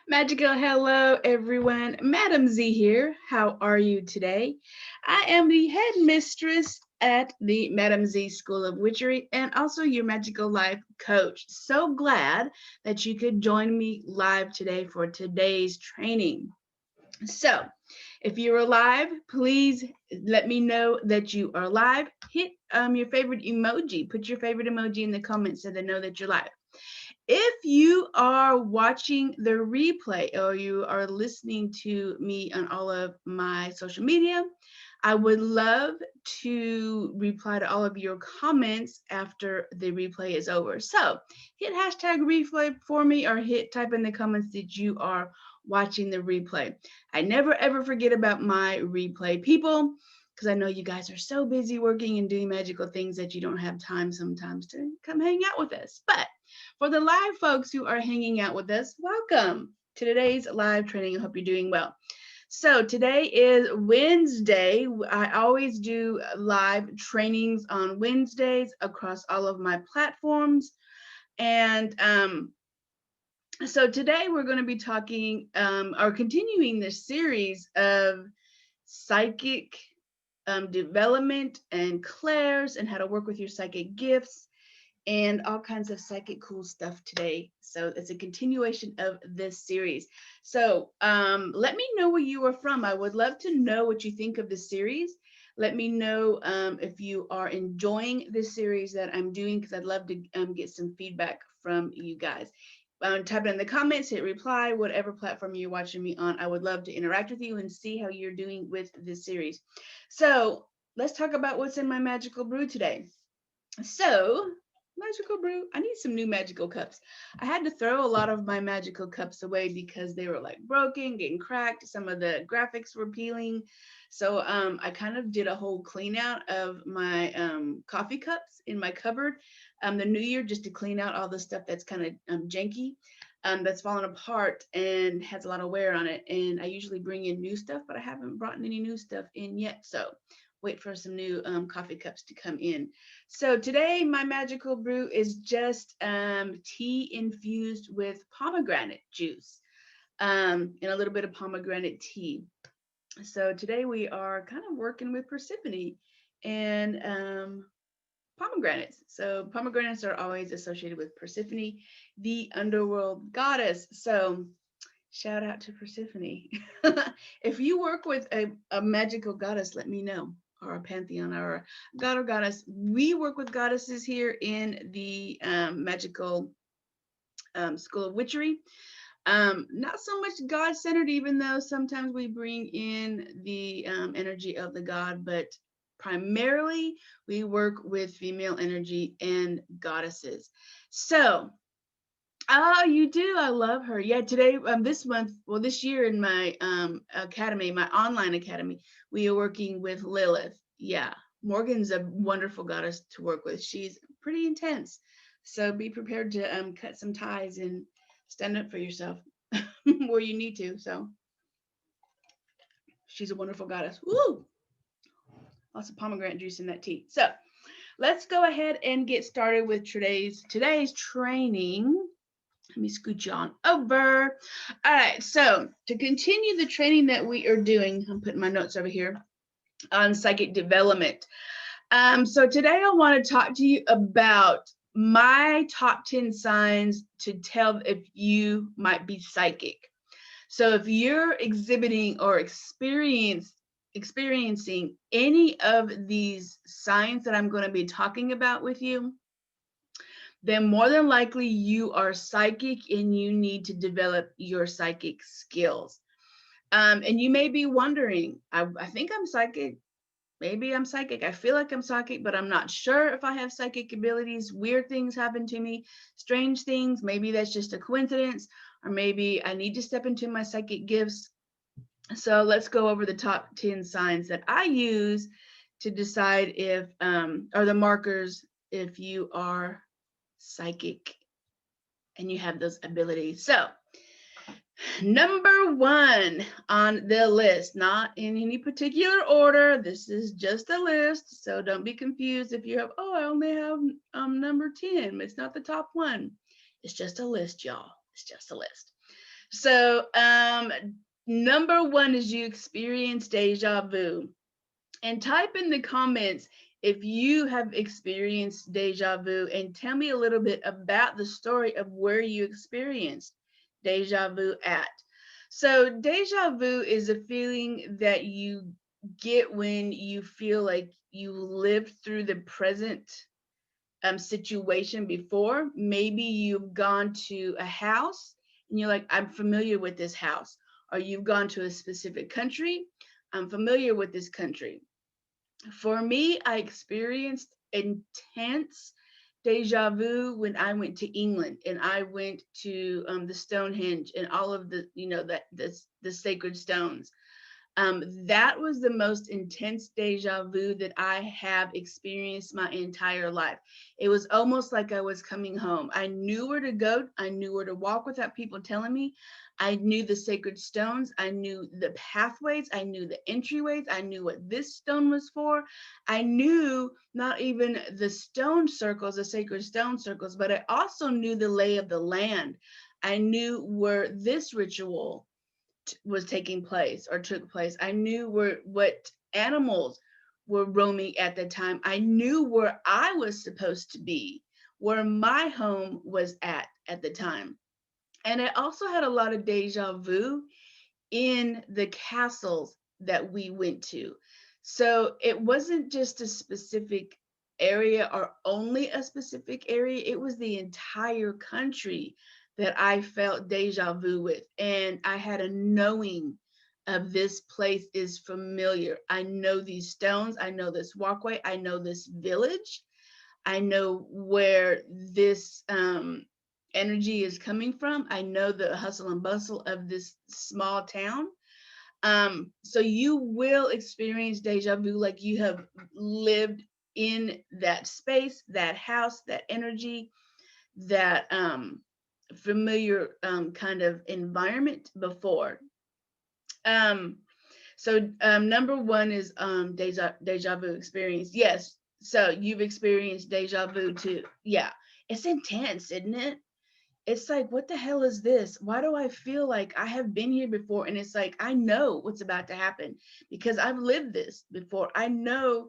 Magical hello, everyone. Madam Z here. How are you today? I am the head mistress at the Madam Z School of Witchery and also your magical life coach. So glad that you could join me live today for today's training. So, if you're alive, please let me know that you are live. Hit your favorite emoji. Put your favorite emoji in the comments so they know that you're live. If you are watching the replay or you are listening to me on all of my social media, I would love to reply to all of your comments after the replay is over. So hit hashtag replay for me or type in the comments that you are watching the replay. I never ever forget about my replay people because I know you guys are so busy working and doing magical things that you don't have time sometimes to come hang out with us. But for the live folks who are hanging out with us, welcome to today's live training. I hope you're doing well. So today is Wednesday. I always do live trainings on Wednesdays across all of my platforms. And so today we're going to be talking or continuing this series of psychic development and clairs and how to work with your psychic gifts and all kinds of psychic cool stuff today. So it's a continuation of this series. So let me know where you are from. I would love to know what you think of this series. Let me know if you are enjoying this series that I'm doing, because I'd love to get some feedback from you guys. Type it in the comments, hit reply, whatever platform you're watching me on. I would love to interact with you and see how you're doing with this series. So let's talk about what's in my magical brew today. So magical brew, I need some new magical cups. I had to throw a lot of my magical cups away because they were like broken, getting cracked. Some of the graphics were peeling. So I kind of did a whole clean out of my coffee cups in my cupboard the new year, just to clean out all the stuff that's kind of janky, that's fallen apart and has a lot of wear on it. And I usually bring in new stuff, but I haven't brought any new stuff in yet. So wait for some new coffee cups to come in. So today my magical brew is just tea infused with pomegranate juice and a little bit of pomegranate tea. So today we are kind of working with Persephone and pomegranates. So pomegranates are always associated with Persephone, the underworld goddess. So shout out to Persephone. If you work with a magical goddess, let me know, or a pantheon, or a god or goddess. We work with goddesses here in the magical school of witchery. Not so much god-centered, even though sometimes we bring in the energy of the god, but primarily we work with female energy and goddesses. So oh, you do. I love her. Yeah, today, this month, well, this year in my academy, my online academy, we are working with Lilith. Yeah, Morgan's a wonderful goddess to work with. She's pretty intense. So be prepared to cut some ties and stand up for yourself where you need to. So she's a wonderful goddess. Woo! Lots of pomegranate juice in that tea. So let's go ahead and get started with today's training. Let me scoot you on over. All right, so to continue the training that we are doing, I'm putting my notes over here on psychic development. So today I want to talk to you about my top 10 signs to tell if you might be psychic. So if you're exhibiting or experiencing any of these signs that I'm going to be talking about with you, then more than likely you are psychic and you need to develop your psychic skills. And you may be wondering, I think I'm psychic. Maybe I'm psychic. I feel like I'm psychic, but I'm not sure if I have psychic abilities. Weird things happen to me, strange things. Maybe that's just a coincidence, or maybe I need to step into my psychic gifts. So let's go over the top 10 signs that I use to decide if, or the markers, if you are psychic and you have those abilities. So number one on the list, not in any particular order, this is just a list, so don't be confused if you have, oh, I only have number 10. It's not the top one. It's just a list, y'all. It's just a list. So, number one is you experience deja vu. And type in the comments if you have experienced deja vu and tell me a little bit about the story of where you experienced deja vu at. So, deja vu is a feeling that you get when you feel like you lived through the present situation before. Maybe you've gone to a house and you're like, I'm familiar with this house. Or you've gone to a specific country. I'm familiar with this country. For me, I experienced intense deja vu when I went to England and I went to the Stonehenge and all of the, the sacred stones. That was the most intense deja vu that I have experienced my entire life. It was almost like I was coming home. I knew where to go. I knew where to walk without people telling me. I knew the sacred stones. I knew the pathways. I knew the entryways. I knew what this stone was for. I knew not even the stone circles, the sacred stone circles, but I also knew the lay of the land. I knew where this ritual was taking place or took place. I knew what animals were roaming at the time. I knew where I was supposed to be, where my home was at the time. And I also had a lot of deja vu in the castles that we went to. So it wasn't just a specific area or only a specific area, it was the entire country that I felt deja vu with. And I had a knowing of this place is familiar. I know these stones, I know this walkway, I know this village, I know where this energy is coming from. I know the hustle and bustle of this small town. So you will experience deja vu like you have lived in that space, that house, that energy, that familiar kind of environment before. Um, so number one is deja vu experience. Yes. So you've experienced deja vu too. Yeah. It's intense, isn't it? It's like, what the hell is this? Why do I feel like I have been here before? And it's like, I know what's about to happen because I've lived this before. I know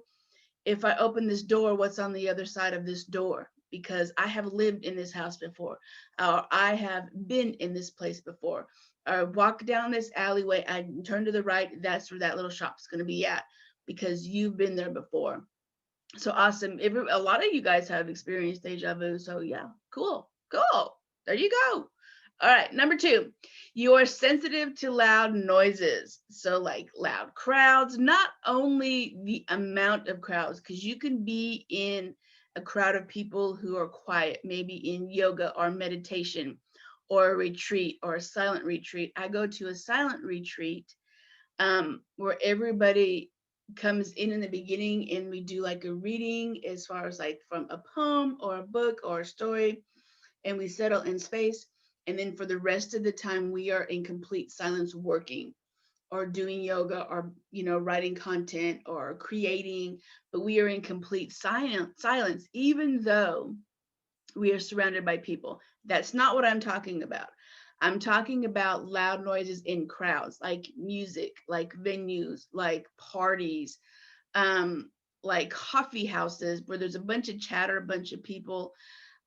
if I open this door, what's on the other side of this door because I have lived in this house before, or I have been in this place before, or walk down this alleyway, I turn to the right, that's where that little shop's going to be at because you've been there before. So awesome. A lot of you guys have experienced deja vu. So yeah, cool, cool. There you go. All right, number two, you are sensitive to loud noises. So like loud crowds, not only the amount of crowds, because you can be in a crowd of people who are quiet, maybe in yoga or meditation or a retreat or a silent retreat. I go to a silent retreat where everybody comes in the beginning and we do like a reading as far as like from a poem or a book or a story, and we settle in space. And then for the rest of the time, we are in complete silence working or doing yoga or writing content or creating, but we are in complete silence even though we are surrounded by people. That's not what I'm talking about. I'm talking about loud noises in crowds, like music, like venues, like parties, um, like coffee houses where there's a bunch of chatter, a bunch of people.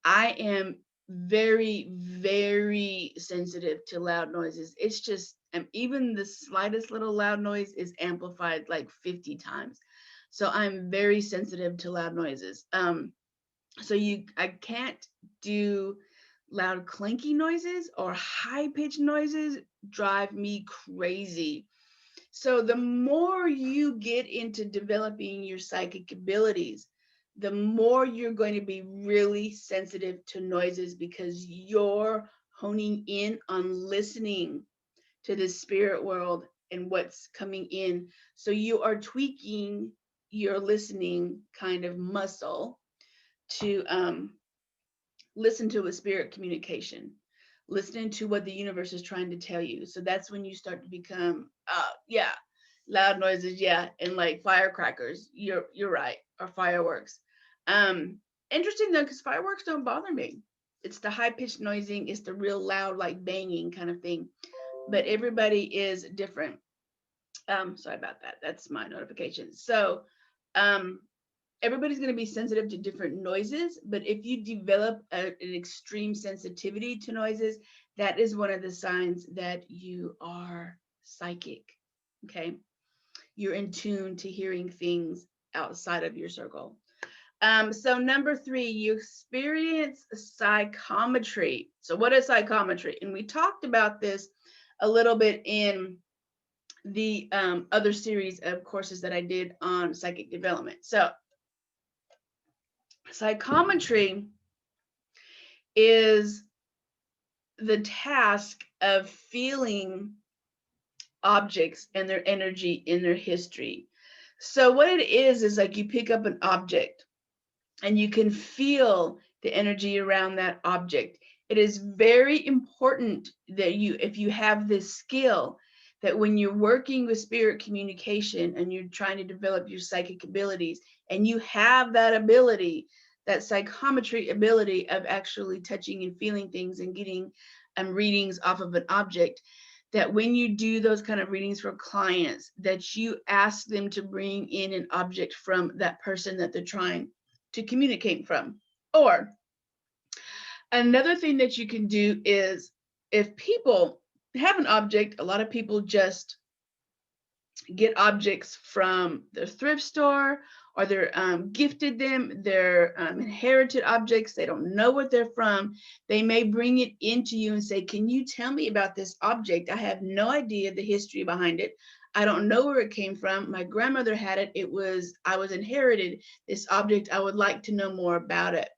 I am very, very sensitive to loud noises. It's just, even the slightest little loud noise is amplified like 50 times. So I'm very sensitive to loud noises. I can't do loud clanky noises or high pitched noises drive me crazy. So the more you get into developing your psychic abilities, the more you're going to be really sensitive to noises because you're honing in on listening to the spirit world and what's coming in. So you are tweaking your listening kind of muscle to listen to a spirit communication, listening to what the universe is trying to tell you. So that's when you start to become, yeah, loud noises, yeah, and like firecrackers. You're right, or fireworks. Um, Interesting though, because fireworks don't bother me. It's the high-pitched noising, it's the real loud, like banging kind of thing. But everybody is different. Sorry about that. That's my notification. So everybody's going to be sensitive to different noises, but if you develop an extreme sensitivity to noises, that is one of the signs that you are psychic. Okay. You're in tune to hearing things outside of your circle. So number 3, you experience psychometry. So what is psychometry? And we talked about this a little bit in the other series of courses that I did on psychic development. So psychometry is the task of feeling objects and their energy in their history. So what it is like you pick up an object and you can feel the energy around that object. It is very important that if you have this skill, that when you're working with spirit communication and you're trying to develop your psychic abilities, and you have that ability, that psychometry ability of actually touching and feeling things and getting readings off of an object, that when you do those kind of readings for clients, that you ask them to bring in an object from that person that they're trying to communicate from. Or another thing that you can do is, if people have an object, a lot of people just get objects from their thrift store, or they're gifted them, they're inherited objects, they don't know what they're from. They may bring it into you and say, can you tell me about this object? I have no idea the history behind it. I don't know where it came from. My grandmother had it. I was inherited this object. I would like to know more about it.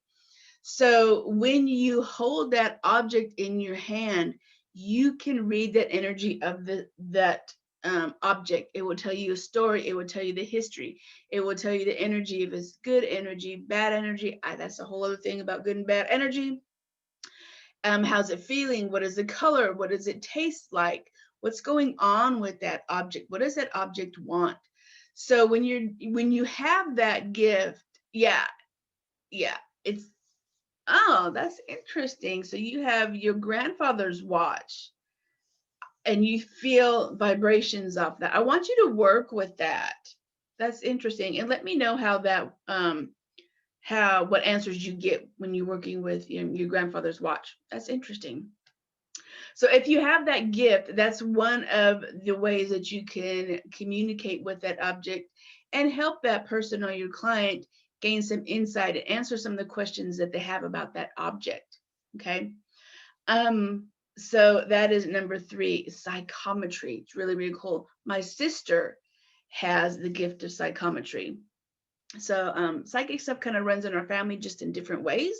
So when you hold that object in your hand, you can read that energy of that object. It will tell you a story. It will tell you the history. It will tell you the energy, if it's good energy, bad energy. That's a whole other thing about good and bad energy. How's it feeling? What is the color? What does it taste like? What's going on with that object? What does that object want? So when you have that gift, yeah, it's, oh, that's interesting. So you have your grandfather's watch and you feel vibrations off that. I want you to work with that. That's interesting. And let me know how that what answers you get when you're working with your grandfather's watch. That's interesting. So if you have that gift, that's one of the ways that you can communicate with that object and help that person or your client gain some insight and answer some of the questions that they have about that object. Okay. So that is number 3, psychometry. It's really, really cool. My sister has the gift of psychometry. So psychic stuff kind of runs in our family, just in different ways.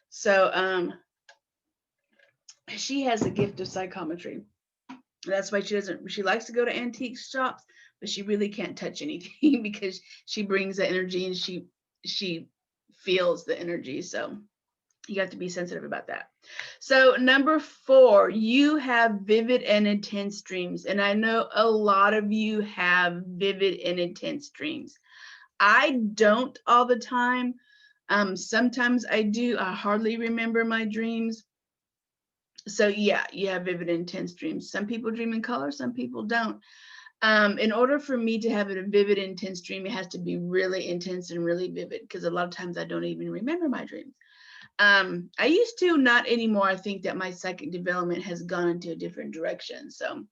So she has a gift of psychometry. That's why she likes to go to antique shops, but she really can't touch anything because she brings the energy and she feels the energy. So you have to be sensitive about that. So number 4, you have vivid and intense dreams. And I know a lot of you have vivid and intense dreams. I don't all the time. Sometimes I do. I hardly remember my dreams. So yeah, you have vivid and intense dreams. Some people dream in color, some people don't. In order for me to have a vivid, intense dream, it has to be really intense and really vivid, because a lot of times I don't even remember my dreams. I used to, not anymore. I think that my psychic development has gone into a different direction. So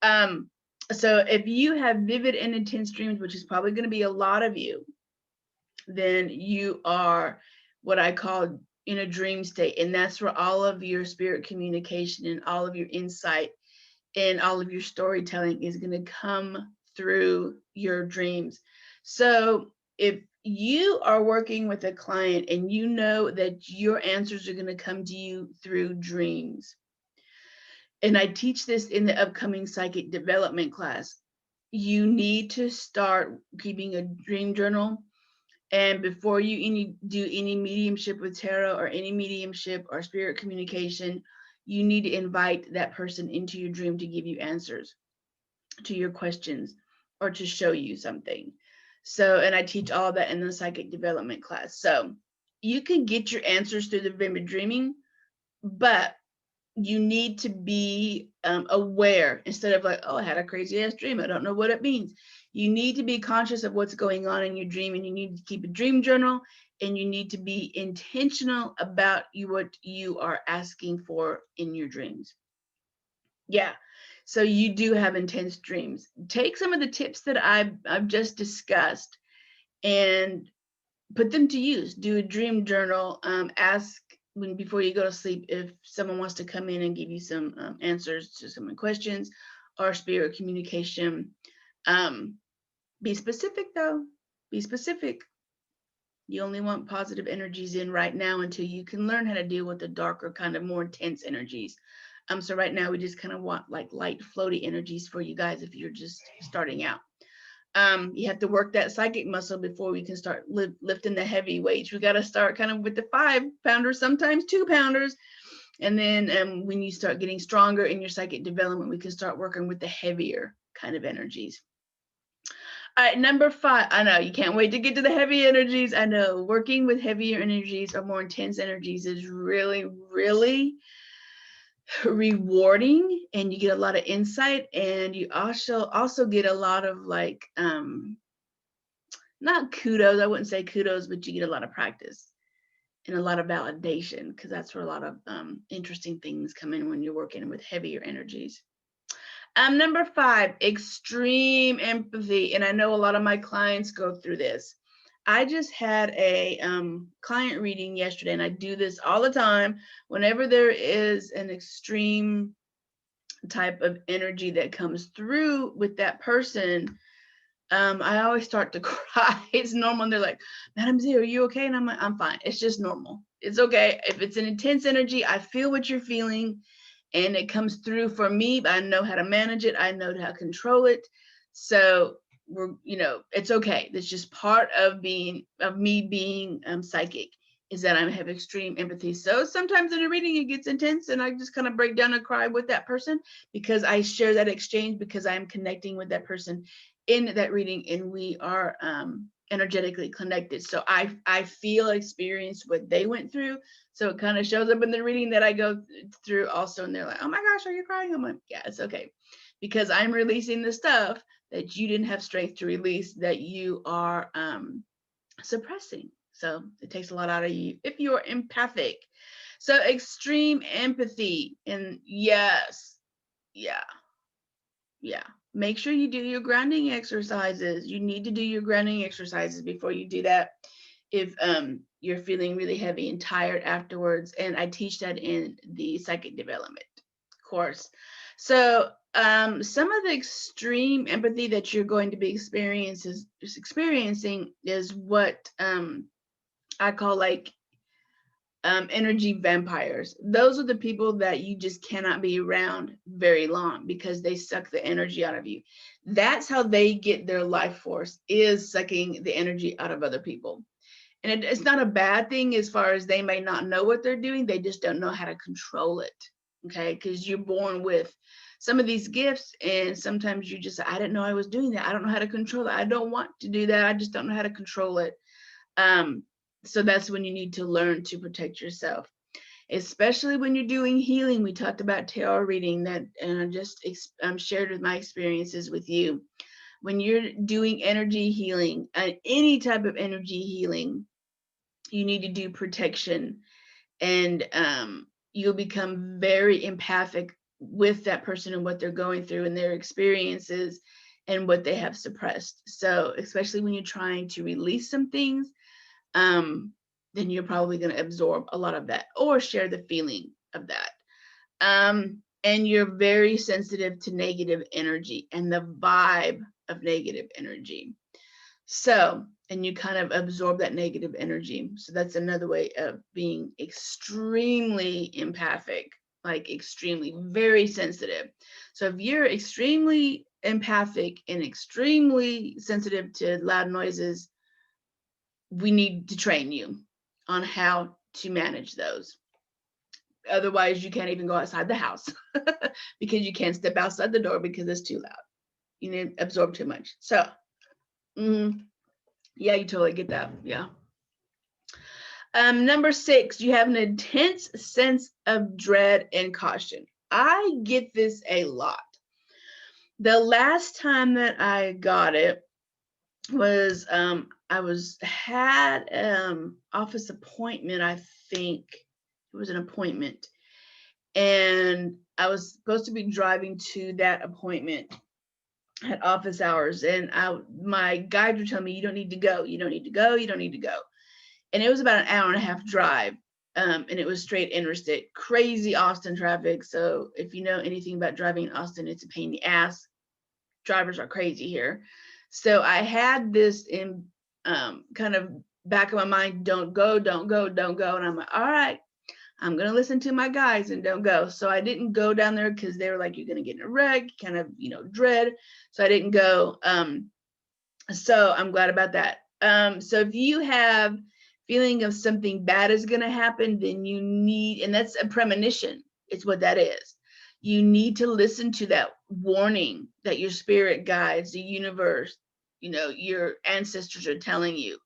if you have vivid and intense dreams, which is probably going to be a lot of you, then you are what I call in a dream state. And that's where all of your spirit communication and all of your insight and all of your storytelling is going to come through your dreams. So if you are working with a client and you know that your answers are going to come to you through dreams, and I teach this in the upcoming psychic development class, you need to start keeping a dream journal. And before you do any mediumship with tarot or any mediumship or spirit communication, you need to invite that person into your dream to give you answers to your questions or to show you something. So, and I teach all that in the psychic development class. So you can get your answers through the vivid dreaming, but you need to be aware instead of like, oh, I had a crazy ass dream, I don't know what it means. You need to be conscious of what's going on in your dream, and you need to keep a dream journal, and you need to be intentional about what you are asking for in your dreams. Yeah, so you do have intense dreams. Take some of the tips that I've just discussed and put them to use. Do a dream journal. Ask before you go to sleep if someone wants to come in and give you some answers to some questions or spirit communication. Be specific though. Be specific. You only want positive energies in right now until you can learn how to deal with the darker, kind of more intense energies. So right now we just kind of want like light, floaty energies for you guys if you're just starting out. You have to work that psychic muscle before we can start lifting the heavy weights. We got to start kind of with the 5-pounders, sometimes 2-pounders. And then when you start getting stronger in your psychic development, we can start working with the heavier kind of energies. All right, number 5. I know you can't wait to get to the heavy energies. I know working with heavier energies or more intense energies is really, really rewarding, and you get a lot of insight, and you also get a lot of like not kudos, I wouldn't say kudos, but you get a lot of practice and a lot of validation, because that's where a lot of interesting things come in when you're working with heavier energies. Number 5, extreme empathy. And I know a lot of my clients go through this. I just had a client reading yesterday, and I do this all the time. Whenever there is an extreme type of energy that comes through with that person, I always start to cry. It's normal. And they're like, Madam Z, are you okay? And I'm like, I'm fine. It's just normal. It's okay. If it's an intense energy, I feel what you're feeling, and it comes through for me, but I know how to manage it. I know how to control it. So it's okay. That's just part of me being psychic, is that I have extreme empathy. So sometimes in a reading, it gets intense, and I just kind of break down and cry with that person, because I share that exchange, because I'm connecting with that person in that reading, and we are energetically connected. So I feel, experience what they went through. So it kind of shows up in the reading that I go through also, and they're like, oh my gosh, are you crying? I'm like, yeah, it's okay, because I'm releasing the stuff that you didn't have strength to release, that you are suppressing. So it takes a lot out of you if you're empathic. So extreme empathy, and yes, yeah. Make sure you do your grounding exercises. You need to do your grounding exercises before you do that if you're feeling really heavy and tired afterwards. And I teach that in the psychic development course. So some of the extreme empathy that you're going to be experiencing is what I call like energy vampires. Those are the people that you just cannot be around very long, because they suck the energy out of you. That's how they get their life force, is sucking the energy out of other people. And it's not a bad thing, as far as they may not know what they're doing. They just don't know how to control it. Okay, because you're born with some of these gifts, and sometimes you just, I didn't know I was doing that. I don't know how to control it. I don't want to do that. I just don't know how to control it. So that's when you need to learn to protect yourself, especially when you're doing healing. We talked about tarot reading, that, and I just shared with my experiences with you. When you're doing energy healing, any type of energy healing, you need to do protection, and you'll become very empathic with that person and what they're going through and their experiences and what they have suppressed. So especially when you're trying to release some things, then you're probably going to absorb a lot of that or share the feeling of that. And you're very sensitive to negative energy and the vibe of negative energy. So, and you kind of absorb that negative energy. So that's another way of being extremely empathic, like extremely, very sensitive. So if you're extremely empathic and extremely sensitive to loud noises, we need to train you on how to manage those. Otherwise, you can't even go outside the house because you can't step outside the door because it's too loud. You need to absorb too much. So, yeah, you totally get that. Yeah. Number 6, you have an intense sense of dread and caution. I get this a lot. The last time that I got it was had office appointment. I think it was an appointment, and I was supposed to be driving to that appointment at office hours, and my guide would tell me, you don't need to go, you don't need to go, you don't need to go. And it was about an hour and a half drive, and it was straight interstate, crazy Austin traffic. So if you know anything about driving in Austin, it's a pain in the ass. Drivers are crazy here. So I had this in kind of back of my mind, don't go, don't go, don't go. And I'm like, all right, I'm going to listen to my guys and don't go. So I didn't go down there because they were like, you're going to get in a wreck, kind of, dread. So I didn't go. So I'm glad about that. So if you have feeling of something bad is going to happen, then you need, and that's a premonition. It's what that is. You need to listen to that warning that your spirit guides, the universe, your ancestors are telling you.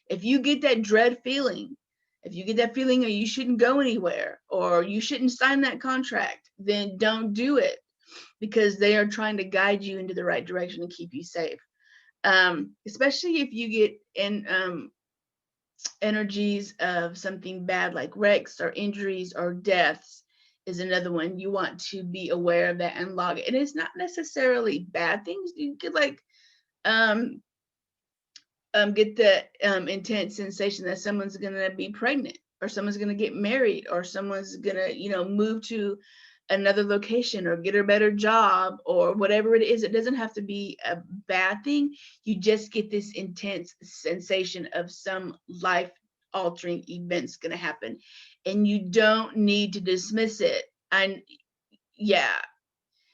If you get that dread feeling, if you get that feeling or you shouldn't go anywhere or you shouldn't sign that contract, then don't do it, because they are trying to guide you into the right direction and keep you safe. Especially if you get in energies of something bad like wrecks or injuries or deaths is another one. You want to be aware of that and log it. And it's not necessarily bad things. You could get the intense sensation that someone's gonna be pregnant, or someone's gonna get married, or someone's gonna move to another location or get a better job or whatever it is. It doesn't have to be a bad thing. You just get this intense sensation of some life altering events going to happen, and you don't need to dismiss it. And yeah,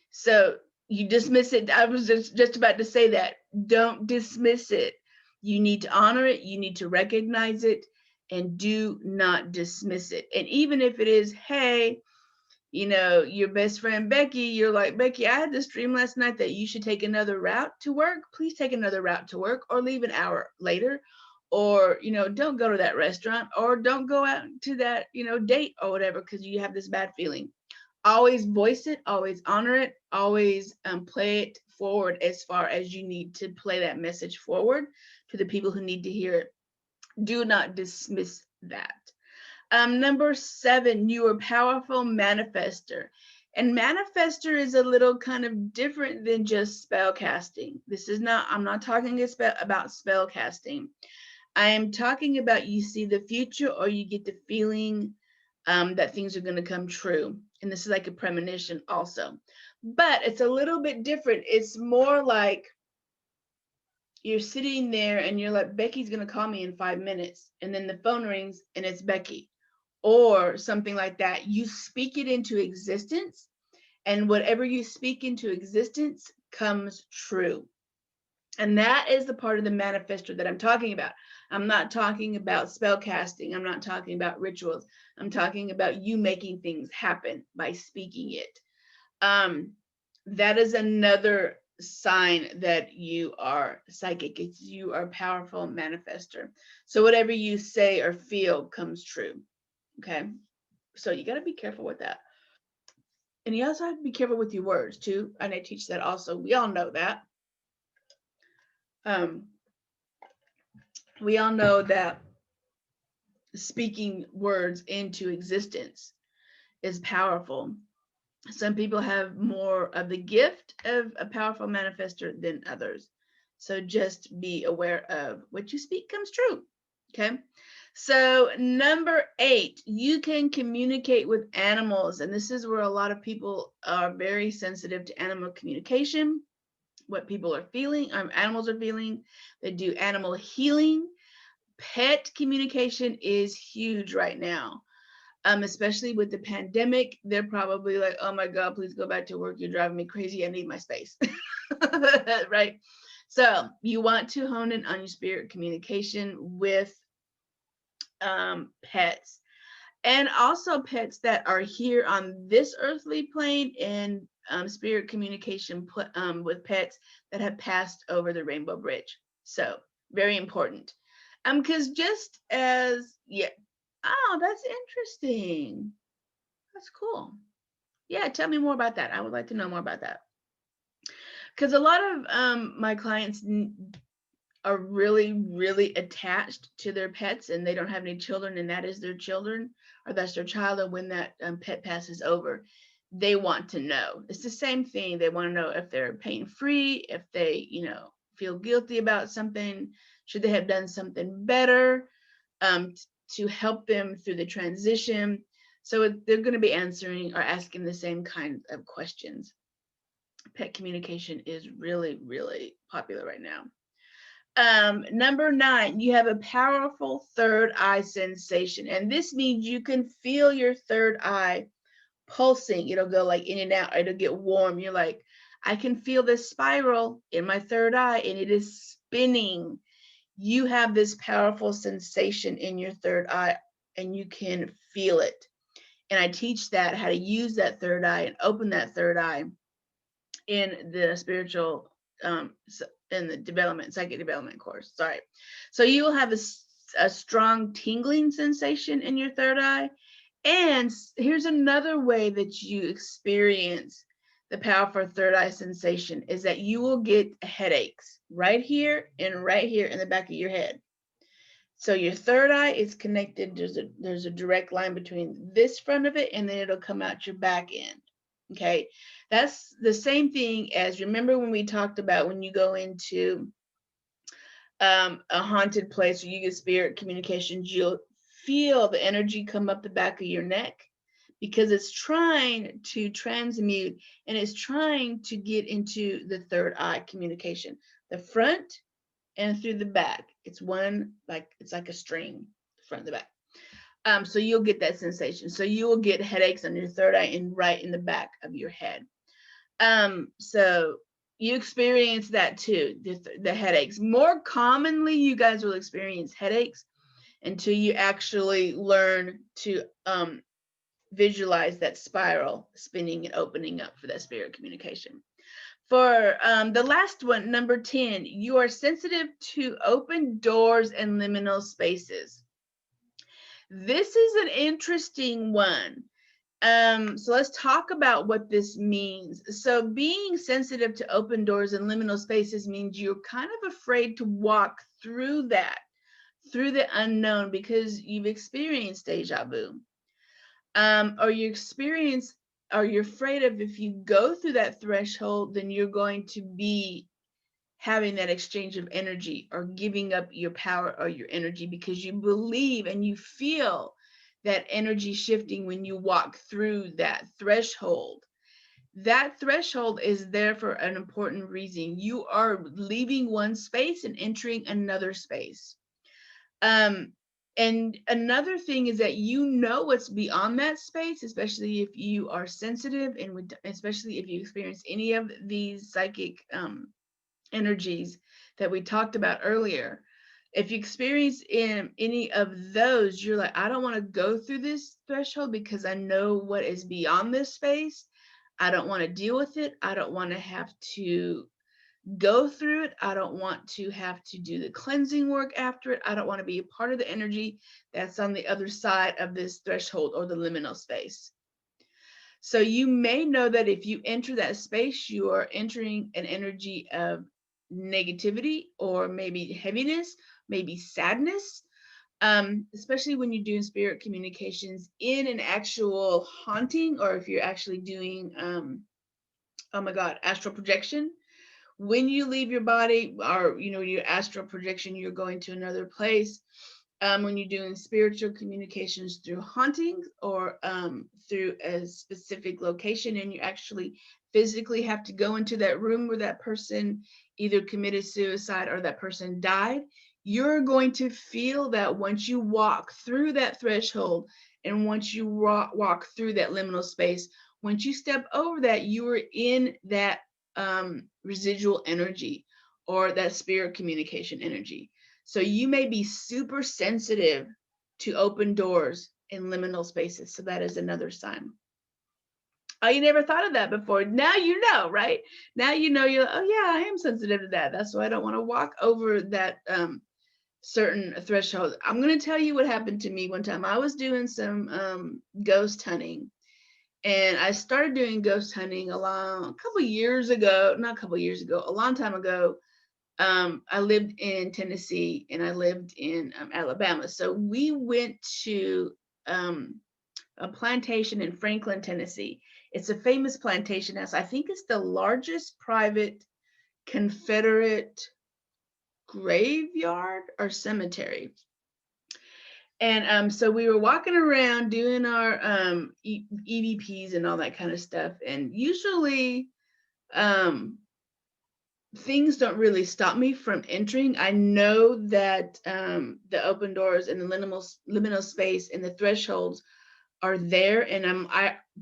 so you dismiss it. I was just about to say that. Don't dismiss it. You need to honor it. You need to recognize it, and do not dismiss it. And even if it is, hey, your best friend Becky, you're like, Becky, I had this dream last night that you should take another route to work. Please take another route to work, or leave an hour later, or don't go to that restaurant, or don't go out to that date or whatever, because you have this bad feeling. Always voice it, always honor it, always play it forward as far as you need to play that message forward to the people who need to hear it. Do not dismiss that. Number 7, you are powerful manifester. And manifester is a little kind of different than just spell casting. I'm not talking about spell casting. I am talking about you see the future, or you get the feeling that things are going to come true. And this is like a premonition also. But it's a little bit different. It's more like you're sitting there and you're like, Becky's going to call me in 5 minutes. And then the phone rings and it's Becky, or something like that. You speak it into existence, and whatever you speak into existence comes true. And that is the part of the manifestor that I'm talking about. I'm not talking about spell casting. I'm not talking about rituals. I'm talking about you making things happen by speaking it. That is another sign that you are psychic. It's you are a powerful manifestor. So whatever you say or feel comes true. Okay. So you got to be careful with that. And you also have to be careful with your words too. And I teach that also. We all know that. We all know that speaking words into existence is powerful. Some people have more of the gift of a powerful manifestor than others. So just be aware of what you speak comes true. Okay. So number 8, you can communicate with animals. And this is where a lot of people are very sensitive to animal communication, what people are feeling, animals are feeling. They do animal healing. Pet communication is huge right now. Especially with the pandemic. They're probably like, oh my God, please go back to work. You're driving me crazy. I need my space. Right? So you want to hone in on your spirit communication with pets, and also pets that are here on this earthly plane, and spirit communication with pets that have passed over the rainbow bridge. So very important. Because just as Oh, that's interesting. That's cool. Yeah, tell me more about that. I would like to know more about that. Because a lot of my clients are really, really attached to their pets, and they don't have any children, and that is their children, or that's their child. And when that pet passes over, they want to know. It's the same thing. They want to know if they're pain free, if they, feel guilty about something, should they have done something better, um, to help them through the transition. So they're going to be answering or asking the same kind of questions. Pet communication is really, really popular right now. Number 9, you have a powerful third eye sensation. And this means you can feel your third eye pulsing. It'll go like in and out. It'll get warm. You're like, I can feel this spiral in my third eye and it is spinning. You have this powerful sensation in your third eye and you can feel it. And I teach that, how to use that third eye and open that third eye in the spiritual, in the psychic development course. Sorry. So you will have a strong tingling sensation in your third eye. And here's another way that you experience the powerful third eye sensation is that you will get headaches right here in the back of your head. So your third eye is connected. There's a direct line between this front of it, and then it'll come out your back end. Okay, that's the same thing as, remember when we talked about when you go into a haunted place or you get spirit communications, you'll feel the energy come up the back of your neck because it's trying to transmute and it's trying to get into the third eye communication, the front and through the back. It's like a string, front and the back. So you'll get that sensation. So you will get headaches on your third eye and right in the back of your head. So you experience that too, the headaches. More commonly, you guys will experience headaches until you actually learn to visualize that spiral spinning and opening up for that spirit communication. For the last one, number 10, you are sensitive to open doors and liminal spaces. This is an interesting one. So let's talk about what this means. So being sensitive to open doors and liminal spaces means you're kind of afraid to walk through the unknown because you've experienced deja vu. Or you're afraid of, if you go through that threshold, then you're going to be having that exchange of energy or giving up your power or your energy because you believe and you feel that energy shifting when you walk through that threshold. That threshold is there for an important reason. You are leaving one space and entering another space. And another thing is that you know what's beyond that space, especially if you are sensitive and especially if you experience any of these psychic energies that we talked about earlier. If you experience in any of those, you're like, I don't want to go through this threshold because I know what is beyond this space. I don't want to deal with it. I don't want to have to go through it. I don't want to have to do the cleansing work after it. I don't want to be a part of the energy that's on the other side of this threshold or the liminal space. So you may know that if you enter that space, you are entering an energy of negativity or maybe heaviness, maybe sadness, especially when you're doing spirit communications in an actual haunting, or if you're actually doing, astral projection. When you leave your body or, your astral projection, you're going to another place. When you're doing spiritual communications through hauntings or through a specific location, and you actually physically have to go into that room where that person either committed suicide or that person died, you're going to feel that once you walk through that threshold and once you walk through that liminal space. Once you step over that, you are in that residual energy or that spirit communication energy. So you may be super sensitive to open doors in liminal spaces. So that is another sign. Oh, you never thought of that before. Now you know, right? Now you know, you're, oh yeah, I am sensitive to that. That's why I don't want to walk over that certain thresholds. I'm going to tell you what happened to me one time. I was doing some ghost hunting, and I started doing ghost hunting a couple years ago, not a couple years ago, a long time ago. I lived in Tennessee and I lived in Alabama. So we went to a plantation in Franklin, Tennessee. It's a famous plantation house. I think it's the largest private Confederate graveyard or cemetery. And so we were walking around doing our EVPs and all that kind of stuff. And usually things don't really stop me from entering. I know that the open doors and the liminal space and the thresholds are there, and I'm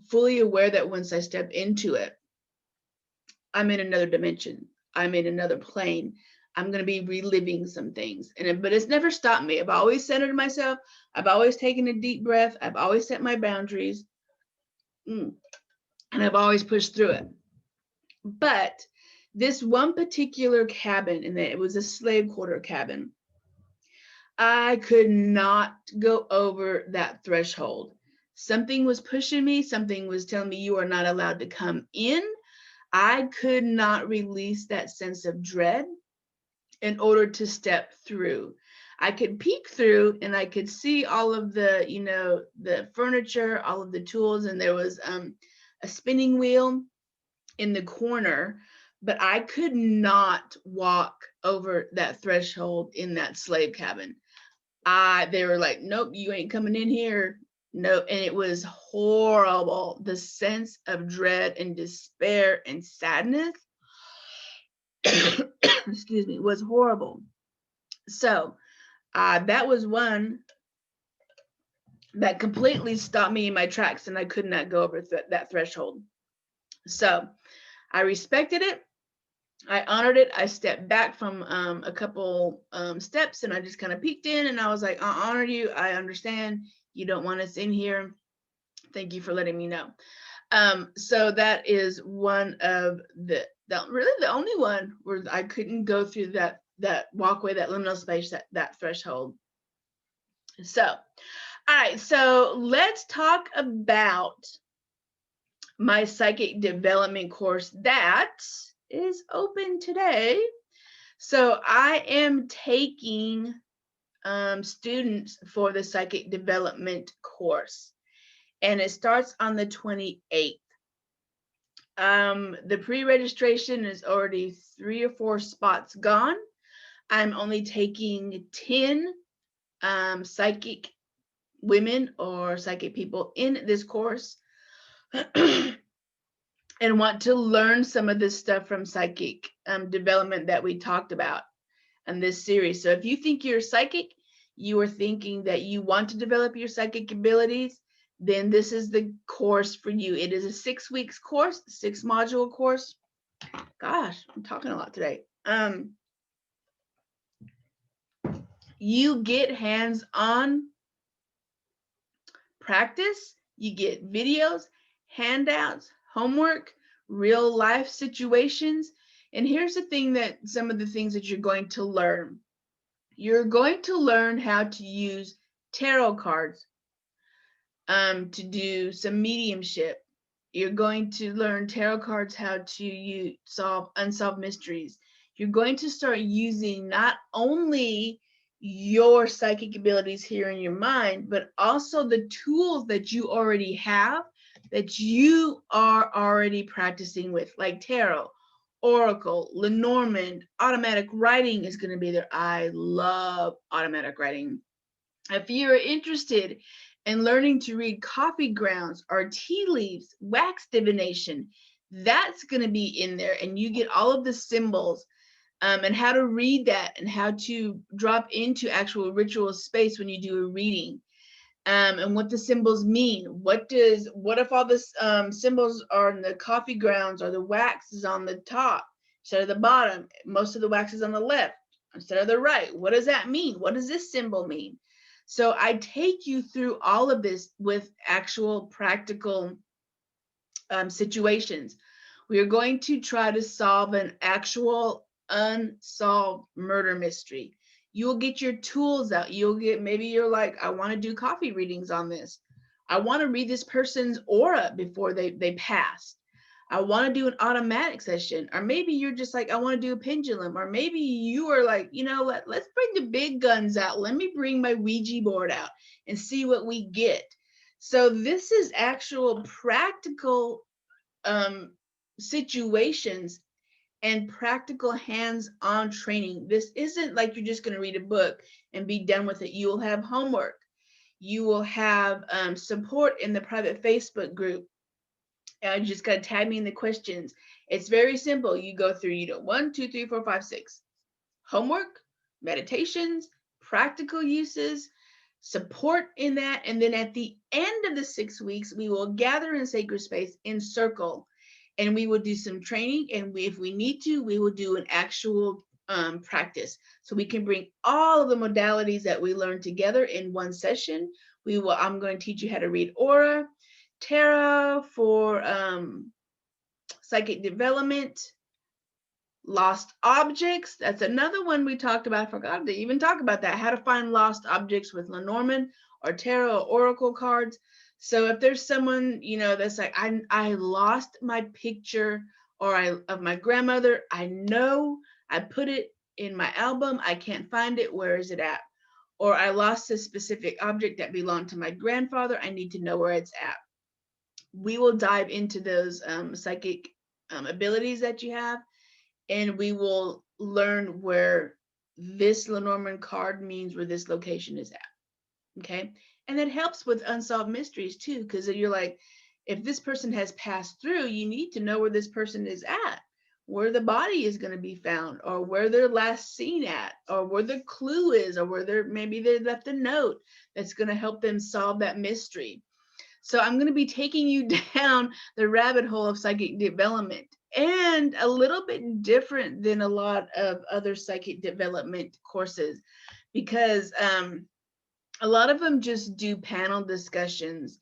fully aware that once I step into it, I'm in another dimension. I'm in another plane. I'm going to be reliving some things, but it's never stopped me. I've always centered myself. I've always taken a deep breath. I've always set my boundaries, and I've always pushed through it. But this one particular cabin, and it was a slave quarter cabin, I could not go over that threshold. Something was pushing me. Something was telling me you are not allowed to come in. I could not release that sense of dread in order to step through. I could peek through and I could see all of the, the furniture, all of the tools, and there was a spinning wheel in the corner, but I could not walk over that threshold in that slave cabin. They were like, nope, you ain't coming in here. No, and it was horrible. The sense of dread and despair and sadness, excuse me, was horrible. So that was one that completely stopped me in my tracks, and I could not go over that threshold. So I respected it. I honored it. I stepped back from a couple steps, and I just kind of peeked in, and I was like, I honor you. I understand you don't want us in here. Thank you for letting me know. So that is one of really the only one where I couldn't go through that walkway, that liminal space, that threshold. So, all right. So let's talk about my psychic development course that is open today. So I am taking students for the psychic development course, and it starts on the 28th. The pre-registration is already 3 or 4 spots gone. I'm only taking 10 psychic women or psychic people in this course and want to learn some of this stuff from psychic development that we talked about in this series. So if you think you're psychic, you are thinking that you want to develop your psychic abilities, then this is the course for you. It is a 6 weeks course, 6 module course. Gosh, I'm talking a lot today. You get hands-on practice, you get videos, handouts, homework, real life situations. And here's the thing that some of the things that you're going to learn. You're going to learn how to use tarot cards to do some mediumship. You're going to learn tarot cards, how to solve unsolved mysteries. You're going to start using not only your psychic abilities here in your mind, but also the tools that you already have, that you are already practicing with, like tarot, oracle, Lenormand. Automatic writing is going to be there. I love automatic writing. If you're interested in learning to read coffee grounds or tea leaves, wax divination, that's going to be in there, and you get all of the symbols and how to read that and how to drop into actual ritual space when you do a reading, and what the symbols mean. What if all the symbols are in the coffee grounds, or the wax is on the top instead of the bottom? Most of the wax is on the left instead of the right. What does that mean? What does this symbol mean? So I take you through all of this with actual practical situations. We are going to try to solve an actual unsolved murder mystery. You'll get your tools out. You'll get, maybe you're like, I want to do coffee readings on this. I want to read this person's aura before they pass. I want to do an automatic session. Or maybe you're just like, I want to do a pendulum. Or maybe you are like, you know, let's bring the big guns out. Let me bring my Ouija board out and see what we get. So this is actual practical situations and practical hands-on training. This isn't like you're just going to read a book and be done with it. You will have homework. You will have support in the private Facebook group. You just got to tag me in the questions. It's very simple. You go through, 1, 2, 3, 4, 5, 6. Homework, meditations, practical uses, support in that. And then at the end of the 6 weeks, we will gather in sacred space in circle, and we will do some training. And if we need to, we will do an actual practice. So we can bring all of the modalities that we learned together in one session. I'm going to teach you how to read aura, tarot for psychic development, lost objects. That's another one we talked about. I forgot to even talk about that. How to find lost objects with Lenormand or tarot or oracle cards. So if there's someone, that's like, I lost my picture of my grandmother. I know I put it in my album. I can't find it. Where is it at? Or I lost a specific object that belonged to my grandfather. I need to know where it's at. We will dive into those psychic abilities that you have, and we will learn where this Lenormand card means where this location is at. Okay. And it helps with unsolved mysteries too, because you're like, if this person has passed through, you need to know where this person is at, where the body is going to be found, or where they're last seen at, or where the clue is, or where maybe they left a note that's going to help them solve that mystery. So I'm going to be taking you down the rabbit hole of psychic development, and a little bit different than a lot of other psychic development courses, because a lot of them just do panel discussions,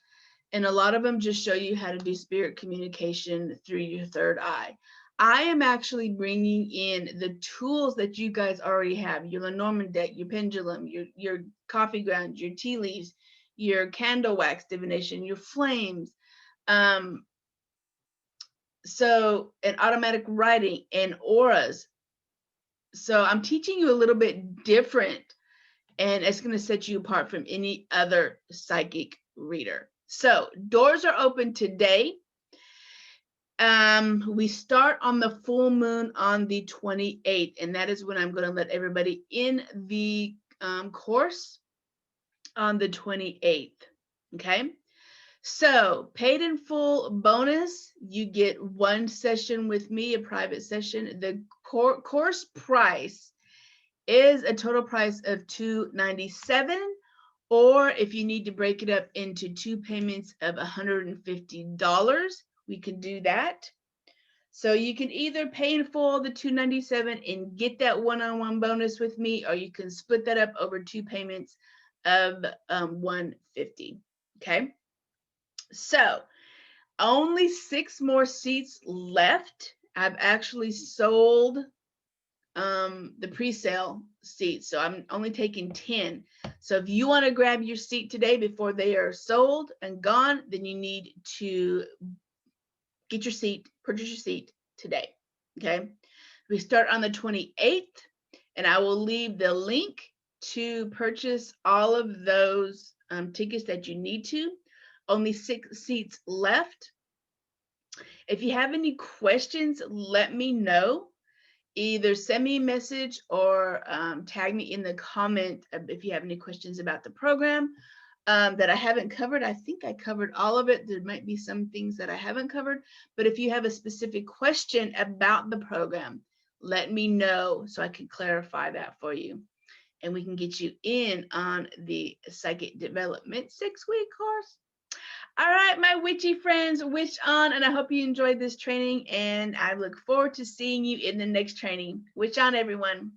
and a lot of them just show you how to do spirit communication through your third eye. I am actually bringing in the tools that you guys already have, your Lenormand deck, your pendulum, your coffee grounds, your tea leaves, your candle wax divination, your flames, so and automatic writing and auras. So I'm teaching you a little bit different, and it's going to set you apart from any other psychic reader. So doors are open today. We start on the full moon on the 28th, and that is when I'm going to let everybody in the course on the 28th. Okay. So paid in full bonus, you get one session with me, a private session. The course price is a total price of $297, or if you need to break it up into 2 payments of $150, we can do that. So you can either pay in full the $297 and get that one-on-one bonus with me, or you can split that up over 2 payments of $150. Okay. So only 6 more seats left. I've actually sold the pre-sale seats, so I'm only taking 10. So if you want to grab your seat today before they are sold and gone, then you need to get your seat, purchase your seat today. Okay. We start on the 28th, and I will leave the link to purchase all of those tickets that you need to. Only 6 seats left. If you have any questions, let me know. Either send me a message or tag me in the comment if you have any questions about the program that I haven't covered. I think I covered all of it. There might be some things that I haven't covered, but if you have a specific question about the program, let me know so I can clarify that for you, and we can get you in on the Psychic Development 6-week course. All right, my witchy friends, witch on, and I hope you enjoyed this training, and I look forward to seeing you in the next training. Witch on, everyone.